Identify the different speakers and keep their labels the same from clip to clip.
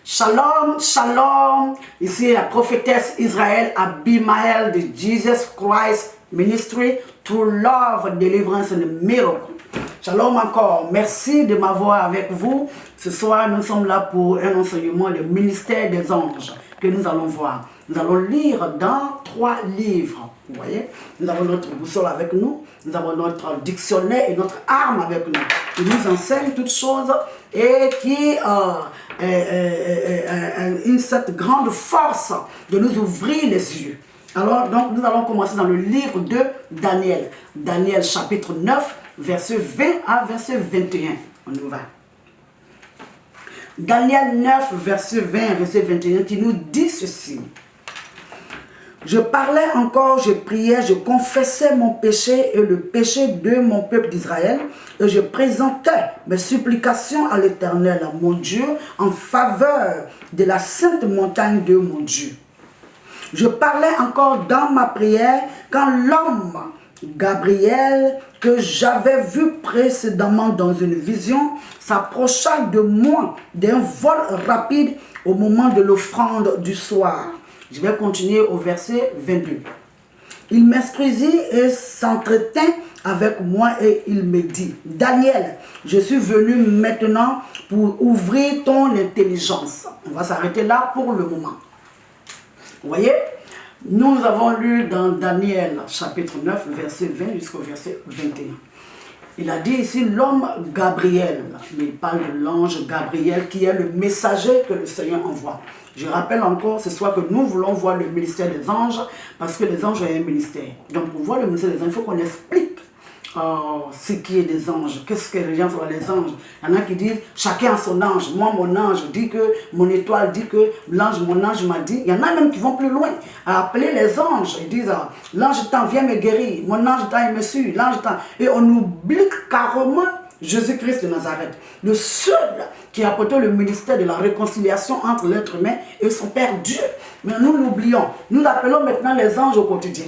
Speaker 1: Shalom, shalom. Ici la prophétesse Israël Abimael de Jesus Christ Ministry to Love, Deliverance and Miracle. Shalom encore. Merci de m'avoir avec vous. Ce soir, nous sommes là pour un enseignement du ministère des anges que nous allons voir. Nous allons lire dans 3 livres. Vous voyez, nous avons notre boussole avec nous, nous avons notre dictionnaire et notre arme avec nous, qui nous enseigne toutes choses et qui une cette grande force de nous ouvrir les yeux. Alors, donc, nous allons commencer dans le livre de Daniel. Daniel chapitre 9, verset 20 à verset 21. On y va. Daniel 9, verset 20, verset 21, qui nous dit ceci. Je parlais encore, je priais, je confessais mon péché et le péché de mon peuple d'Israël, et je présentais mes supplications à l'Éternel, mon Dieu, en faveur de la sainte montagne de mon Dieu. Je parlais encore dans ma prière quand l'homme Gabriel, que j'avais vu précédemment dans une vision, s'approcha de moi d'un vol rapide au moment de l'offrande du soir. Je vais continuer au verset 22. Il m'instruisit et s'entretint avec moi et il me dit, Daniel, je suis venu maintenant pour ouvrir ton intelligence. On va s'arrêter là pour le moment. Vous voyez, nous avons lu dans Daniel chapitre 9, verset 20 jusqu'au verset 21. Il a dit ici l'homme Gabriel. Il parle de l'ange Gabriel qui est le messager que le Seigneur envoie. Je rappelle encore ce soir que nous voulons voir le ministère des anges parce que les anges ont un ministère. Donc pour voir le ministère des anges, il faut qu'on explique ce qui est des anges. Qu'est-ce que les gens voient les anges? Il y en a qui disent chacun a son ange. Moi, mon ange dit que, mon étoile dit que, l'ange, mon ange m'a dit. Il y en a même qui vont plus loin à appeler les anges. Ils disent l'ange tant vient me guérir, mon ange tant il me suit, l'ange tant. Et on oublie carrément Jésus-Christ de Nazareth, le seul qui a apporté le ministère de la réconciliation entre l'être humain et son Père Dieu. Mais nous l'oublions. Nous l'appelons maintenant les anges au quotidien.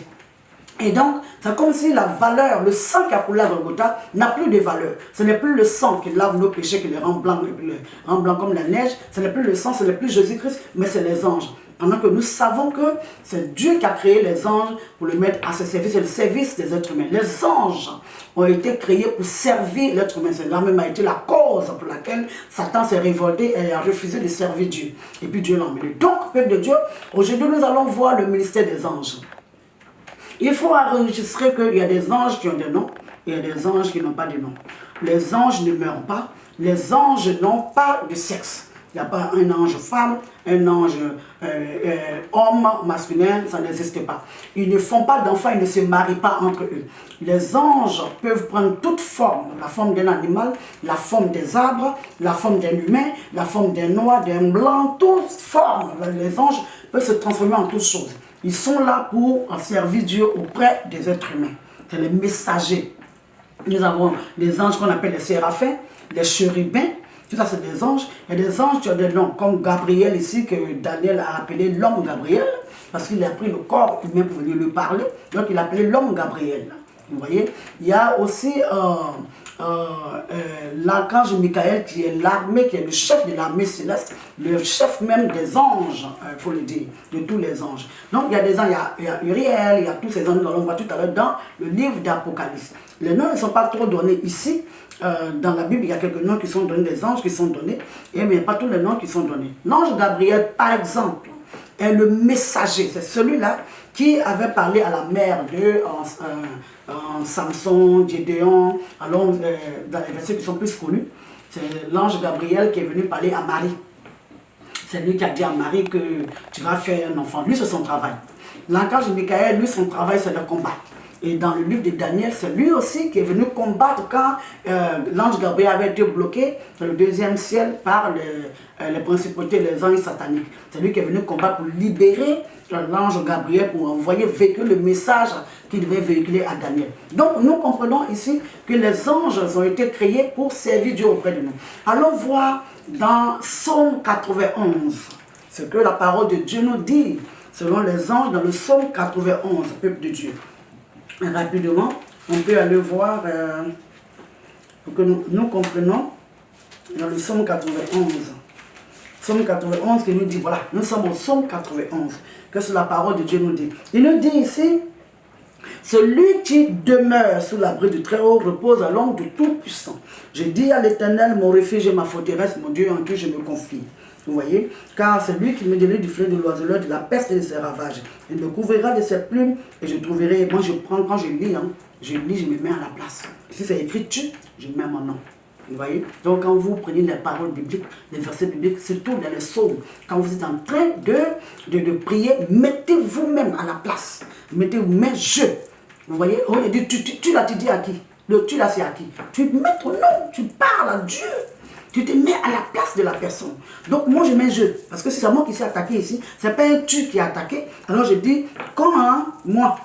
Speaker 1: Et donc, c'est comme si la valeur, le sang qui a coulé à Golgotha n'a plus de valeur. Ce n'est plus le sang qui lave nos péchés, qui les rend blancs comme la neige. Ce n'est plus le sang, ce n'est plus Jésus-Christ, mais c'est les anges. Pendant que nous savons que c'est Dieu qui a créé les anges pour le mettre à ce service, c'est le service des êtres humains. Les anges ont été créés pour servir l'être humain. C'est là même a été la cause pour laquelle Satan s'est révolté et a refusé de servir Dieu. Et puis Dieu l'a emmené. Donc, peuple de Dieu, aujourd'hui nous allons voir le ministère des anges. Il faut enregistrer qu'il y a des anges qui ont des noms et il y a des anges qui n'ont pas de nom. Les anges ne meurent pas. Les anges n'ont pas de sexe. Il n'y a pas un ange femme, un ange homme, masculin, ça n'existe pas. Ils ne font pas d'enfants, ils ne se marient pas entre eux. Les anges peuvent prendre toute forme, la forme d'un animal, la forme des arbres, la forme d'un humain, la forme d'un noir, d'un blanc, toutes formes. Les anges peuvent se transformer en toutes choses. Ils sont là pour servir Dieu auprès des êtres humains. C'est les messagers. Nous avons des anges qu'on appelle les séraphins, les chérubins. Tout ça, c'est des anges. Il y a des anges qui ont des noms, comme Gabriel ici, que Daniel a appelé l'homme Gabriel, parce qu'il a pris le corps humain pour venir lui parler. Donc, il a appelé l'homme Gabriel. Vous voyez? Il y a aussi l'archange Michael, qui est l'armée, qui est le chef de l'armée céleste, le chef même des anges, il faut le dire, de tous les anges. Donc, il y a des anges, il y a Uriel, il y a tous ces anges, nous allons voir tout à l'heure dans le livre d'Apocalypse. Les noms ne sont pas trop donnés ici. Dans la Bible, il y a quelques noms qui sont donnés, des anges qui sont donnés, mais pas tous les noms qui sont donnés. L'ange Gabriel, par exemple, est le messager. C'est celui-là qui avait parlé à la mère de Samson, Gédéon, alors dans les versets qui sont plus connus. C'est l'ange Gabriel qui est venu parler à Marie. C'est lui qui a dit à Marie que tu vas faire un enfant. Lui, c'est son travail. L'archange Michael, lui, son travail, c'est le combat. Et dans le livre de Daniel, c'est lui aussi qui est venu combattre quand l'ange Gabriel avait été bloqué dans le 2e ciel par les principautés, les anges sataniques. C'est lui qui est venu combattre pour libérer l'ange Gabriel, pour envoyer véhiculer le message qu'il devait véhiculer à Daniel. Donc nous comprenons ici que les anges ont été créés pour servir Dieu auprès de nous. Allons voir dans Psaume 91 ce que la parole de Dieu nous dit selon les anges dans le Psaume 91, peuple de Dieu. Rapidement, on peut aller voir pour que nous comprenions dans le Psaume 91. Psaume 91 qui nous dit, voilà, nous sommes au Psaume 91, que c'est la parole de Dieu nous dit. Il nous dit ici, celui qui demeure sous l'abri du Très-Haut repose à l'ombre du Tout-Puissant. Je dis à l'Éternel, mon refuge et ma forteresse, mon Dieu en qui je me confie. Vous voyez, car c'est lui qui me délivre du filet de l'oiseleur, de la peste et de ses ravages. Il me couvrira de ses plumes et je trouverai. Moi, je prends, quand je lis, je me mets à la place. Si c'est écrit tu, je mets mon nom. Vous voyez? Donc, quand vous prenez les paroles bibliques, les versets bibliques, surtout dans les psaumes, quand vous êtes en train de prier, mettez vous-même à la place. Mettez vous-même je. Vous voyez? Oh, il dit tu l'as dit à qui? Le tu là, c'est à qui? Tu mets ton nom, tu parles à Dieu. Tu te mets à la place de la personne. Donc moi je mets je. Parce que si c'est moi qui s'est attaqué ici, ce n'est pas un tu qui est attaqué. Alors je dis, comment moi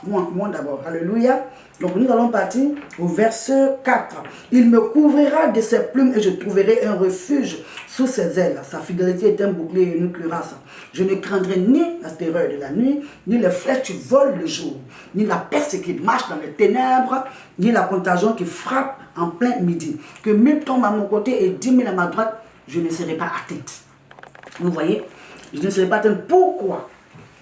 Speaker 1: d'abord. Alléluia. Donc nous allons partir au verset 4. Il me couvrira de ses plumes et je trouverai un refuge sous ses ailes. Sa fidélité est un bouclier et une cuirasse. Je ne craindrai ni la terreur de la nuit, ni les flèches qui volent le jour, ni la peste qui marche dans les ténèbres, ni la contagion qui frappe en plein midi. Que 1000 tombent à mon côté et 10 000 à ma droite, je ne serai pas atteinte. Vous voyez? Je ne serai pas atteinte. Pourquoi?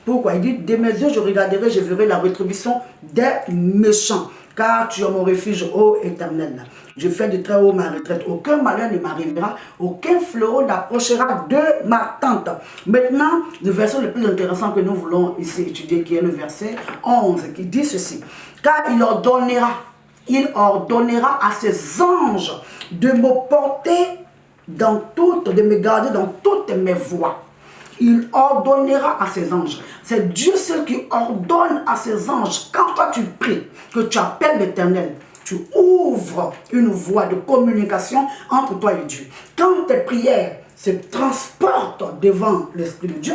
Speaker 1: Pourquoi? Il dit, de mes yeux je regarderai, je verrai la rétribution des méchants. Car tu es mon refuge, ô Éternel. Je fais de très haut ma retraite. Aucun malheur ne m'arrivera, aucun fléau n'approchera de ma tente. Maintenant, le verset le plus intéressant que nous voulons ici étudier, qui est le verset 11, qui dit ceci. Car il ordonnera à ses anges de me porter de me garder dans toutes mes voies. Il ordonnera à ses anges. C'est Dieu seul qui ordonne à ses anges. Quand toi tu pries, que tu appelles l'Éternel, tu ouvres une voie de communication entre toi et Dieu. Quand tes prières se transportent devant l'Esprit de Dieu,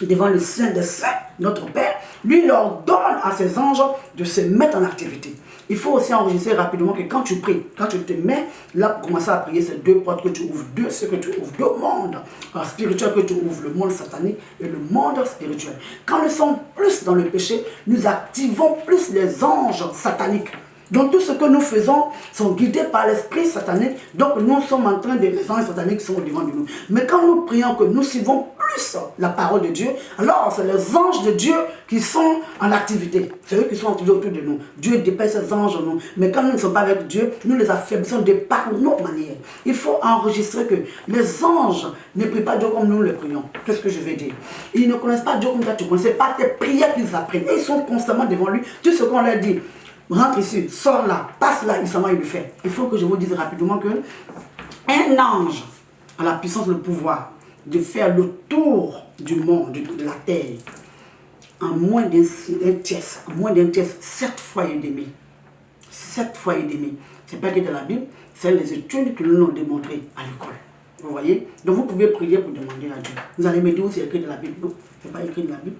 Speaker 1: devant le Saint des Saints, notre Père, lui il ordonne à ses anges de se mettre en activité. Il faut aussi enregistrer rapidement que quand tu pries, quand tu te mets là pour commencer à prier, c'est deux portes que tu ouvres, ce que tu ouvres, deux mondes spirituels que tu ouvres, le monde satanique et le monde spirituel. Quand nous sommes plus dans le péché, nous activons plus les anges sataniques. Donc tout ce que nous faisons sont guidés par l'esprit satanique. Donc nous sommes en train de... Les anges sataniques sont au devant de nous. Mais quand nous prions que nous suivons plus la parole de Dieu, alors c'est les anges de Dieu qui sont en activité. C'est eux qui sont activés autour de nous. Dieu dépêche ses anges en nous. Mais quand nous ne sommes pas avec Dieu, nous les affaiblissons de par nos manières. Il faut enregistrer que les anges ne prient pas Dieu comme nous le prions. Qu'est-ce que je vais dire? Ils ne connaissent pas Dieu comme toi tu connais. Ce n'est pas tes prières qu'ils apprennent. Et ils sont constamment devant lui. Tout ce qu'on leur dit. Rentre ici, sors là, passe là, il s'en va, il le fait. Il faut que je vous dise rapidement que un ange a la puissance, le pouvoir de faire le tour du monde, de la terre, en moins d'un tiers, 7 fois et demi. 7 fois et demi. Ce n'est pas que de la Bible, c'est les études que nous l'ont démontré à l'école. Vous voyez? Donc vous pouvez prier pour demander à Dieu. Vous allez me dire où c'est écrit de la Bible. Non, ce n'est pas écrit de la Bible.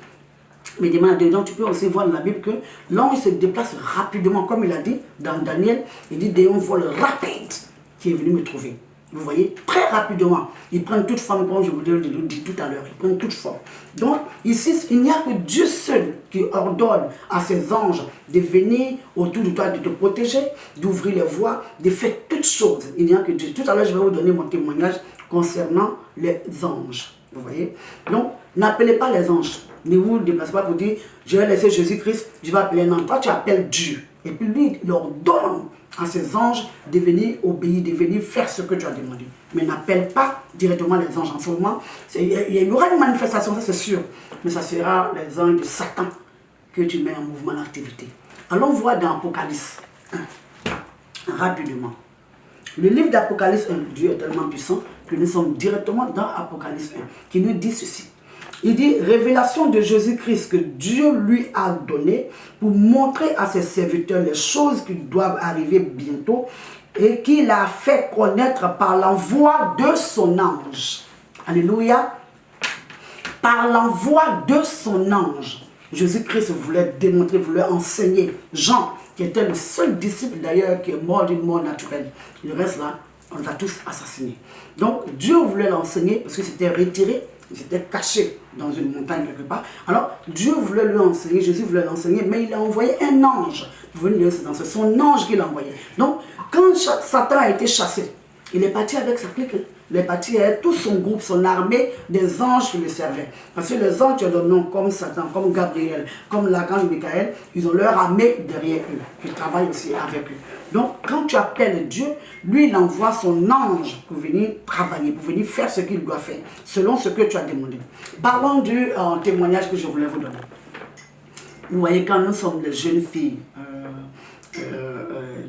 Speaker 1: Mais demande à Dieu. Donc tu peux aussi voir dans la Bible que l'ange se déplace rapidement, comme il a dit dans Daniel. Il dit d'un vol rapide qui est venu me trouver. Vous voyez, très rapidement. Ils prennent toute forme, comme je vous l'ai dit tout à l'heure. Ils prennent toute forme. Donc ici, il n'y a que Dieu seul qui ordonne à ses anges de venir autour de toi, de te protéger, d'ouvrir les voies, de faire toutes choses. Il n'y a que Dieu. Tout à l'heure, je vais vous donner mon témoignage concernant les anges. Vous voyez? Donc, n'appelez pas les anges. Ne vous déplacez pas pour dire, je vais laisser Jésus-Christ, je vais appeler un ange. Toi, tu appelles Dieu. Et puis lui, il ordonne à ses anges de venir obéir, de venir faire ce que tu as demandé. Mais n'appelle pas directement les anges. En ce moment, il y aura une manifestation, ça c'est sûr. Mais ça sera les anges de Satan que tu mets en mouvement d'activité. Allons voir dans Apocalypse 1, rapidement. Le livre d'Apocalypse 1, Dieu est tellement puissant que nous sommes directement dans Apocalypse 1, qui nous dit ceci. Il dit, révélation de Jésus-Christ que Dieu lui a donné pour montrer à ses serviteurs les choses qui doivent arriver bientôt et qu'il a fait connaître par l'envoi de son ange. Alléluia. Par l'envoi de son ange. Jésus-Christ voulait démontrer, voulait enseigner. Jean, qui était le seul disciple d'ailleurs qui est mort d'une mort naturelle. Le reste là, on l'a tous assassiné. Donc Dieu voulait l'enseigner parce que c'était retiré. Il s'était caché dans une montagne quelque part. Alors, Dieu voulait lui enseigner, Jésus voulait l'enseigner, mais il a envoyé un ange pour venir dans son ange qu'il a envoyé. Donc, quand Satan a été chassé, Il est parti avec sa clique. Il est parti avec tout son groupe, son armée des anges qui le servaient. Parce que les anges, ont des noms comme Satan, comme Gabriel, comme l'archange Michael, ils ont leur armée derrière eux, qui travaillent aussi avec eux. Donc, quand tu appelles Dieu, lui, il envoie son ange pour venir travailler, pour venir faire ce qu'il doit faire, selon ce que tu as demandé. Parlons du témoignage que je voulais vous donner. Vous voyez, quand nous sommes des jeunes filles,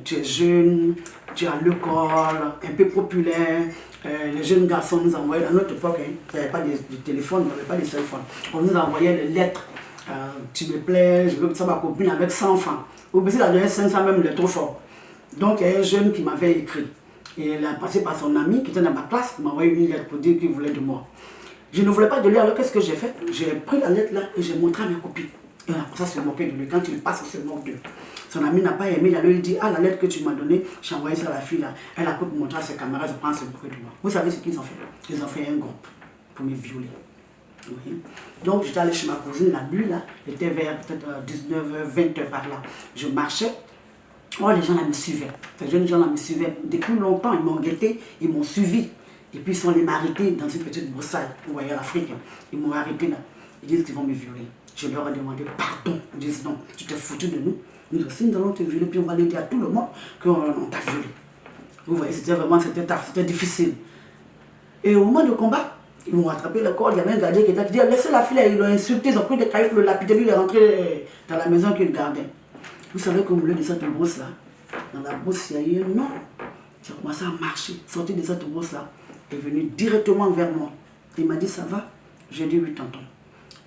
Speaker 1: tu es jeune, tu es à l'école, un peu populaire, les jeunes garçons nous envoyaient, à notre époque, il n'y avait pas de téléphone, il n'y avait pas de téléphone. On nous envoyait des lettres, tu me plais, je veux que ça ma copine avec 100 francs. Au bout de la dernière 500 même, il est trop fort. Donc il y a un jeune qui m'avait écrit. Et il a passé par son ami qui était dans ma classe, qui m'a envoyé une lettre pour dire qu'il voulait de moi. Je ne voulais pas de lui, alors qu'est-ce que j'ai fait? J'ai pris la lettre là et j'ai montré à mes copines. Et on a commencé à se moquer de lui. Quand il passe, il se moque d'eux. Son ami n'a pas aimé, il a lui dit, ah, la lettre que tu m'as donnée, j'ai envoyé ça à la fille là. Elle a pu montrer à ses camarades, je prends se moquer de moi. Vous savez ce qu'ils ont fait? Ils ont fait un groupe pour me violer. Oui. Donc j'étais allé chez ma cousine, la nuit là, était vers peut-être 19h, 20h par là. Je marchais. Oh, les gens là me suivaient. Ces jeunes gens là me suivaient. Depuis longtemps, ils m'ont guetté, ils m'ont suivi. Et puis ils sont allés m'arrêter dans une petite broussaille. Vous voyez l'Afrique. Ils m'ont arrêté là. Ils disent qu'ils vont me violer. Je leur ai demandé pardon. Ils disent non, tu t'es foutu de nous. Nous aussi, nous allons te violer. Puis on va aller dire à tout le monde qu'on t'a violé. Vous voyez, c'était vraiment c'était difficile. Et au moment du combat, ils m'ont attrapé le corps. Il y avait un gardien qui était dit laissez la fille, ils l'ont insulté. Ils ont pris des cailloux pour le lapider. Lui, il est rentré dans la maison qu'il gardait. Vous savez qu'au milieu de cette brousse-là, dans la brousse, il y a eu un homme qui a commencé à marcher, sorti de cette brousse-là, est venu directement vers moi. Il m'a dit, ça va? J'ai dit, oui, tonton.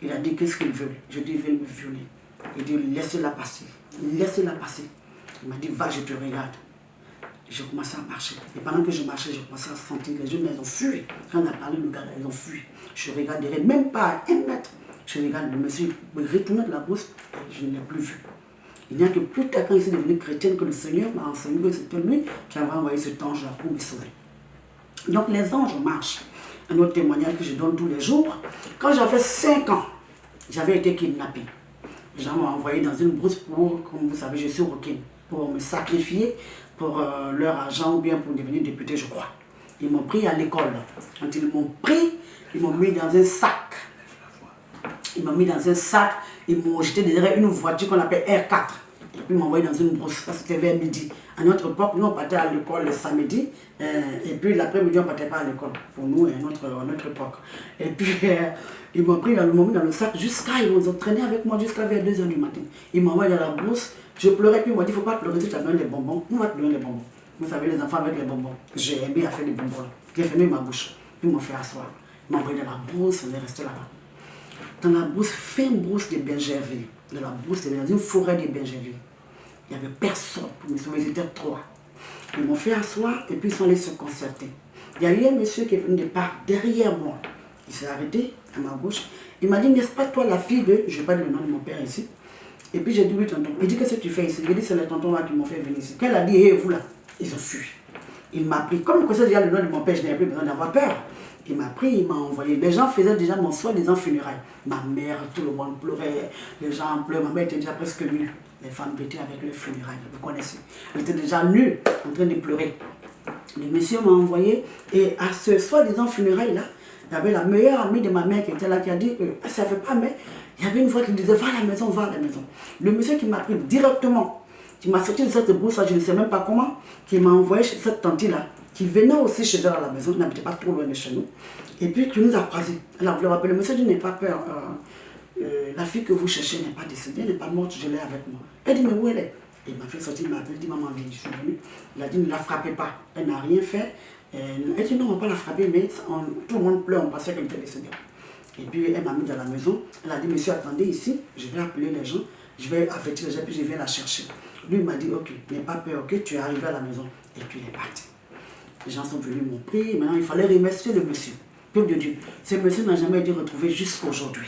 Speaker 1: Il a dit, qu'est-ce qu'il veut? Je dis, il veut me violer. Il dit, laissez-la passer. Laissez-la passer. Il m'a dit, va, je te regarde. J'ai commencé à marcher. Et pendant que je marchais, j'ai commencé à sentir les jeunes, ils ont fui. Quand on a parlé, le gars, ils ont fui. Je regarde derrière, même pas à 1 mètre. Je regarde le monsieur, me retourner de la brousse, je ne l'ai plus vu. Il n'y a que plus tard, quand il s'est devenu chrétien, que le Seigneur m'a enseigné que c'était lui qui avait envoyé cet ange-là pour me sauver. Donc les anges marchent. Un autre témoignage que je donne tous les jours. Quand j'avais 5 ans, j'avais été kidnappé. Les gens m'ont envoyé dans une brousse pour, comme vous savez, je suis requin, pour me sacrifier pour leur argent ou bien pour devenir député, je crois. Ils m'ont pris à l'école. Quand ils m'ont pris, ils m'ont mis dans un sac. Ils m'ont mis dans un sac, ils m'ont jeté derrière une voiture qu'on appelle R4. Et puis ils m'ont envoyé dans une brousse, parce que c'était vers midi. À notre époque, nous on partait à l'école le samedi, et puis l'après-midi on ne partait pas à l'école, pour nous, à notre époque. Et puis ils m'ont pris, ils m'ont mis dans le sac ils m'ont entraîné avec moi jusqu'à vers 2 h du matin. Ils m'ont envoyé dans la brousse, je pleurais, puis ils m'ont dit, il ne faut pas pleurer si tu as besoin des bonbons. On va te donner les bonbons. Vous savez, les enfants avec les bonbons. J'ai aimé à faire des bonbons. J'ai fermé ma bouche. Ils m'ont fait asseoir. Ils m'ont envoyé dans la brousse, on est resté là-bas. Dans la brousse, fin brousse de Bergerville, dans la brousse, dans une forêt de Bergerville. Il n'y avait personne pour me sauver, ils étaient 3. Ils m'ont fait asseoir et puis ils sont allés se concerter. Il y a eu un monsieur qui est venu de part derrière moi. Il s'est arrêté à ma gauche. Il m'a dit, n'est-ce pas toi la fille de... Je ne vais pas dire le nom de mon père ici. Et puis j'ai dit, oui tonton. Il dit, qu'est-ce que tu fais ici? Il dit, c'est les tontons là qui m'ont fait venir ici. Quand elle a dit, hé, vous là, ils ont fui. Il m'a pris, comme je connaissais déjà le nom de mon père, je n'avais plus besoin d'avoir peur. Il m'a pris, il m'a envoyé. Les gens faisaient déjà mon soi-disant funérailles. Ma mère, tout le monde pleurait. Les gens pleuraient. Ma mère était déjà presque nue. Les femmes étaient avec les funérailles, vous connaissez. Elle était déjà nue, en train de pleurer. Le monsieur m'a envoyé. Et à ce soi-disant funérailles-là, il y avait la meilleure amie de ma mère qui était là, qui a dit que ça ne fait pas, mais il y avait une voix qui disait, va à la maison, va à la maison. Le monsieur qui m'a pris directement, qui m'a sorti de cette brousse, je ne sais même pas comment, qui m'a envoyé chez cette tante-là, qui venait aussi chez elle à la maison, qui n'habitait pas trop loin de chez nous, et puis qui nous a croisés. Elle a voulu rappeler, monsieur, tu n'es pas peur, la fille que vous cherchez n'est pas décédée, elle n'est pas morte, je l'ai avec moi. Elle dit, mais où elle est? Il m'a fait sortir, il m'a appelé, il dit, maman, viens, je suis venue. Il a dit, ne la frappez pas, elle n'a rien fait. Elle dit, non, on ne va pas la frapper, mais tout le monde pleure, on pensait qu'elle était décédée. Et puis elle m'a mis dans la maison, elle a dit, monsieur, attendez ici, je vais appeler les gens, je vais avertir les gens, puis je vais la chercher. Lui, il m'a dit, ok, n'aie pas peur, ok, tu es arrivé à la maison. Et puis il est parti. Les gens sont venus m'ont pris, maintenant il fallait remercier le monsieur. Peuple de Dieu. Ce monsieur n'a jamais été retrouvé jusqu'à aujourd'hui.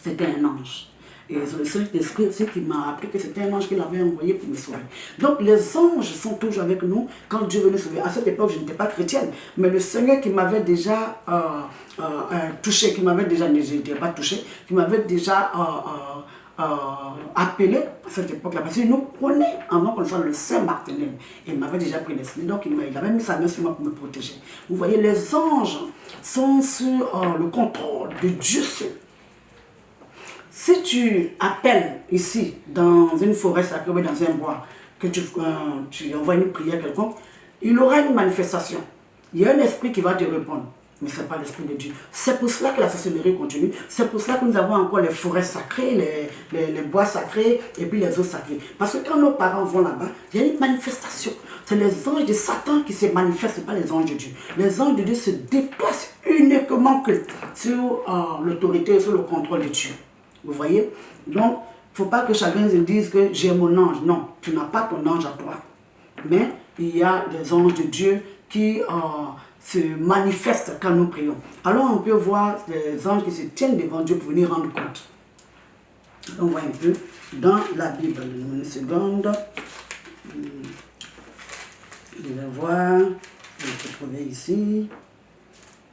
Speaker 1: C'était un ange. Et c'est le seul esprit aussi qui m'a appris que c'était un ange qu'il avait envoyé pour me sauver. Donc les anges sont toujours avec nous quand Dieu veut nous sauver. À cette époque, je n'étais pas chrétienne, mais le Seigneur qui m'avait déjà touché, qui m'avait déjà, je n'étais pas touché, qui m'avait déjà appelé à cette époque-là, parce qu'il nous prenait avant qu'on soit le Saint-Martinel. Il m'avait déjà prédestiné, donc il avait mis sa main sur moi pour me protéger. Vous voyez, les anges sont sur le contrôle de Dieu seul. Si tu appelles ici, dans une forêt sacrée ou dans un bois, que tu envoies une prière quelconque, il aura une manifestation. Il y a un esprit qui va te répondre. Mais ce n'est pas l'esprit de Dieu. C'est pour cela que la sorcellerie continue. C'est pour cela que nous avons encore les forêts sacrées, les bois sacrés et puis les eaux sacrées. Parce que quand nos parents vont là-bas, il y a une manifestation. C'est les anges de Satan qui se manifestent, pas les anges de Dieu. Les anges de Dieu se déplacent uniquement que sur l'autorité, sur le contrôle de Dieu. Vous voyez? Donc, il ne faut pas que chacun se dise que j'ai mon ange. Non, tu n'as pas ton ange à toi. Mais il y a des anges de Dieu qui se manifestent quand nous prions. Alors on peut voir des anges qui se tiennent devant Dieu pour venir rendre compte. On voit un peu dans la Bible. Une seconde. Je vais voir. Je vais trouver ici.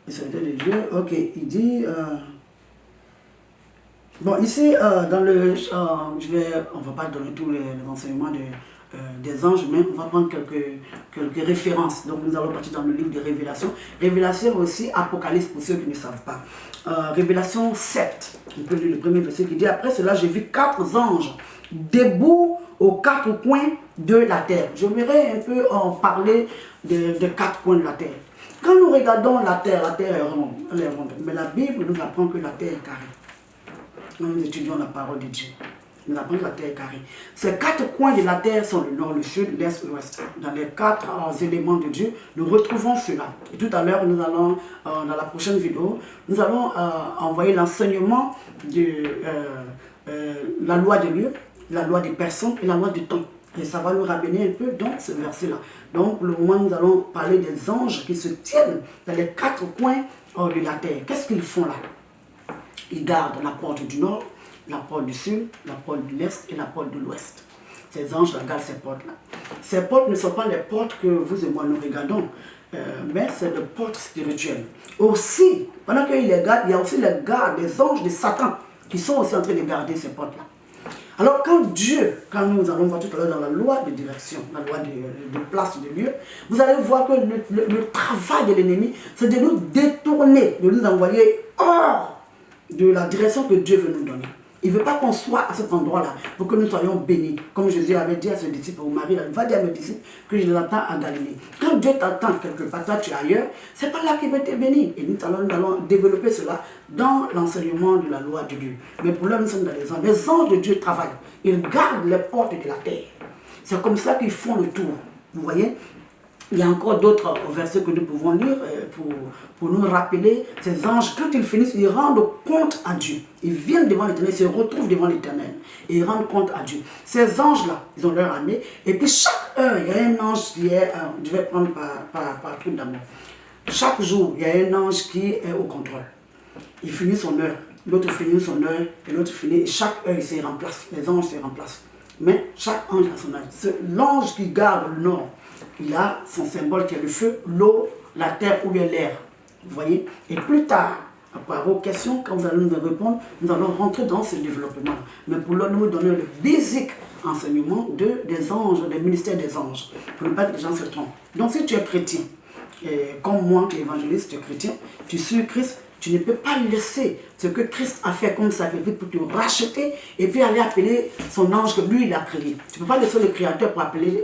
Speaker 1: Le serviteur de Dieu. Ok, il dit... Bon, ici, dans le... on ne va pas donner tous les enseignements des anges, mais on va prendre quelques références. Donc nous allons partir dans le livre de Révélation. Révélation aussi, Apocalypse pour ceux qui ne savent pas. Révélation 7, on peut lire le premier verset qui dit: après cela, j'ai vu 4 anges debout aux 4 coins de la terre. Je voudrais un peu en parler des 4 coins de la terre. Quand nous regardons la terre est ronde, elle est ronde. Mais la Bible nous apprend que la terre est carrée. Nous étudions la parole de Dieu. Nous apprenons que la terre est carrée. Ces 4 coins de la terre sont le nord, le sud, l'est, l'ouest. Dans les 4 éléments de Dieu, nous retrouvons cela. Et tout à l'heure, nous allons, dans la prochaine vidéo, nous allons envoyer l'enseignement de la loi des lieux, la loi des personnes et la loi du temps. Et ça va nous ramener un peu dans ce verset-là. Donc, pour le moment, nous allons parler des anges qui se tiennent dans les 4 coins de la terre. Qu'est-ce qu'ils font là? Ils gardent la porte du nord, la porte du sud, la porte de l'est et la porte de l'ouest. Ces anges gardent ces portes-là. Ces portes ne sont pas les portes que vous et moi nous regardons, mais c'est des portes spirituelles. Aussi, pendant qu'ils les gardent, il y a aussi les gardes, des anges de Satan, qui sont aussi en train de garder ces portes-là. Alors quand nous allons voir tout à l'heure dans la loi de direction, la loi de place, de lieu, vous allez voir que le travail de l'ennemi, c'est de nous détourner, de nous envoyer hors de la direction que Dieu veut nous donner. Il ne veut pas qu'on soit à cet endroit-là pour que nous soyons bénis. Comme Jésus avait dit à ses disciples, au Marie, il va dire à mes disciples que je les attends à Galilée. Quand Dieu t'attend quelque part, toi tu es ailleurs, ce n'est pas là qu'il veut te bénir. Et nous allons développer cela dans l'enseignement de la loi de Dieu. Mais pour l'homme, nous sommes dans les anges. Les anges de Dieu travaillent. Ils gardent les portes de la terre. C'est comme ça qu'ils font le tour. Vous voyez? Il y a encore d'autres versets que nous pouvons lire pour nous rappeler ces anges. Quand ils finissent, ils rendent compte à Dieu. Ils viennent devant l'Éternel, ils se retrouvent devant l'Éternel. Et ils rendent compte à Dieu. Ces anges-là, ils ont leur armée. Et puis chaque heure, il y a un ange qui est... je vais prendre par truc d'amour. Chaque jour, il y a un ange qui est au contrôle. Il finit son heure. L'autre finit son heure. Et l'autre finit. Et chaque heure, il se remplace. Les anges se remplacent. Mais chaque ange a son heure. L'ange qui garde le nord, il a son symbole qui est le feu, l'eau, la terre ou bien l'air. Vous voyez? Et plus tard, après vos questions, quand vous allez nous répondre, nous allons rentrer dans ce développement. Mais pour là, nous donner le basic enseignement des anges, des ministères des anges. Pour ne pas que les gens se trompent. Donc si tu es chrétien, et comme moi qui est évangéliste, tu es chrétien, tu suis Christ, tu ne peux pas laisser ce que Christ a fait comme sacrifice pour te racheter et puis aller appeler son ange que lui il a créé. Tu ne peux pas laisser le créateur pour appeler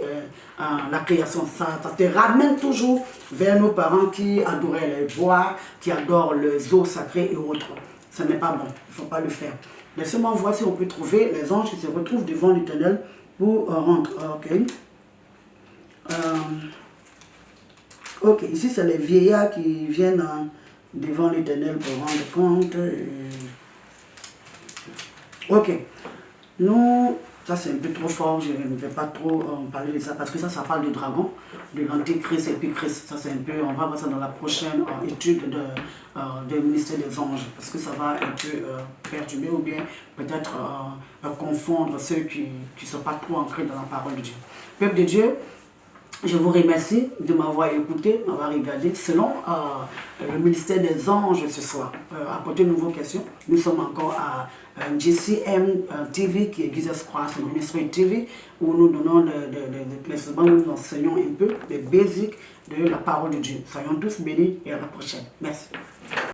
Speaker 1: la création. Ça te ramène toujours vers nos parents qui adoraient les bois, qui adorent les eaux sacrées et autres. Ce n'est pas bon, il ne faut pas le faire. Laissez-moi voir si on peut trouver les anges qui se retrouvent devant l'Éternel pour rentrer. Ok, ici c'est les vieillards qui viennent devant l'Éternel pour rendre compte. Ok, nous, ça c'est un peu trop fort, je ne vais pas trop parler de ça parce que ça parle du dragon, de l'antéchrist et puis Christ. Ça c'est un peu, on va voir ça dans la prochaine étude des ministères des anges parce que ça va un peu perturber ou bien peut-être confondre ceux qui ne sont pas trop ancrés dans la parole de Dieu. Peuple de Dieu, Je vous remercie de m'avoir écouté, m'avoir regardé. Selon le ministère des anges ce soir, apportez une nouvelle question. Nous sommes encore à GCM TV, qui est Jesus Christ Ministry TV, où nous donnons où nous enseignons un peu les basiques de la parole de Dieu. Soyons tous bénis et à la prochaine. Merci.